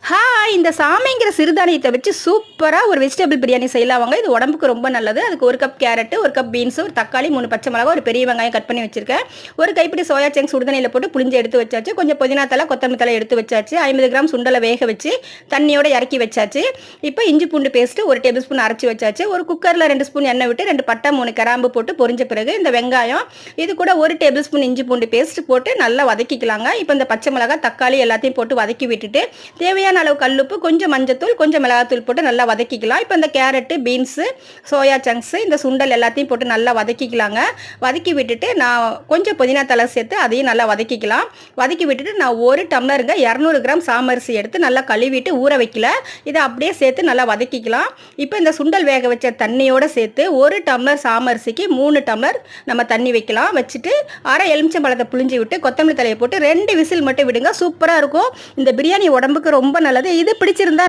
Hi! இந்த சாமைங்கிற சிறுதானியத்தை வச்சு சூப்பராக ஒரு வெஜிடபிள் பிரியாணி செய்யலாம் வாங்க. இது உடம்புக்கு ரொம்ப நல்லது. அதுக்கு 1 கப் கேரட்டு, 1 கப் பீன்ஸு, ஒரு தக்காளி, 3 பச்சை மிளகா, ஒரு பெரிய வெங்காயம் கட் பண்ணி வச்சிருக்கேன். ஒரு கைப்பிடி சோயா சங்க்ஸ் சுடுதண்ணியில் போட்டு புளிஞ்சு எடுத்து வச்சாச்சு. கொஞ்சம் புதினா தழை, கொத்தமல்லி தழை எடுத்து வச்சாச்சு. 50 கிராம் சுண்டலை வேக வச்சு தண்ணியோட இறக்கி வச்சாச்சு. இப்போ இஞ்சி பூண்டு பேஸ்ட்டு 1 டேபிள் ஸ்பூன் அரைச்சி வச்சாச்சு. ஒரு குக்கரில் 2 ஸ்பூன் எண்ணெய் விட்டு 2 பட்டை 3 கிராம்பு போட்டு பொரிஞ்ச பிறகு இந்த வெங்காயம் இது கூட 1 டேபிள் ஸ்பூன் இஞ்சி பூண்டு பேஸ்ட் போட்டு நல்லா வதக்கிக்கலாங்க. இப்போ இந்த பச்சை மிளகா, தக்காளி எல்லாத்தையும் போட்டு வதக்கி விட்டுட்டு தேவையான அளவு கல்லுப்பு, கொஞ்சம் மஞ்சத்தூள், கொஞ்சம் மிளகாத்தூள் போட்டு நல்லா வதக்கிக்கலாம். இப்போ இந்த கேரட்டு, பீன்ஸு, சோயா சங்க்ஸு, இந்த சுண்டல் எல்லாத்தையும் போட்டு நல்லா வதக்கிக்கலாங்க. வதக்கி விட்டுட்டு நான் கொஞ்சம் புதினா தழை சேர்த்து அதையும் நல்லா வதக்கிக்கலாம். வதக்கி விட்டுட்டு நான் 1 டம்ளருங்க 200 கிராம் சாமரிசி எடுத்து நல்லா கழுவிட்டு ஊற வைக்கல. இதை அப்படியே சேர்த்து நல்லா வதக்கிக்கலாம். இப்போ இந்த சுண்டல் வேக வச்ச தண்ணியோடு சேர்த்து 1 டம்ளர் சாமரிசிக்கு 3 டம்ளர் நம்ம தண்ணி வைக்கலாம். வச்சுட்டு அரை எலுமிச்சம்பழத்தை புளிஞ்சு விட்டு கொத்தமல்லி தலையை போட்டு 2 விசில் மட்டும் விடுங்க. சூப்பராக இருக்கும். இந்த பிரியாணி உடம்புக்கு ரொம்ப நல்லது. இது பிடிச்சிருந்தா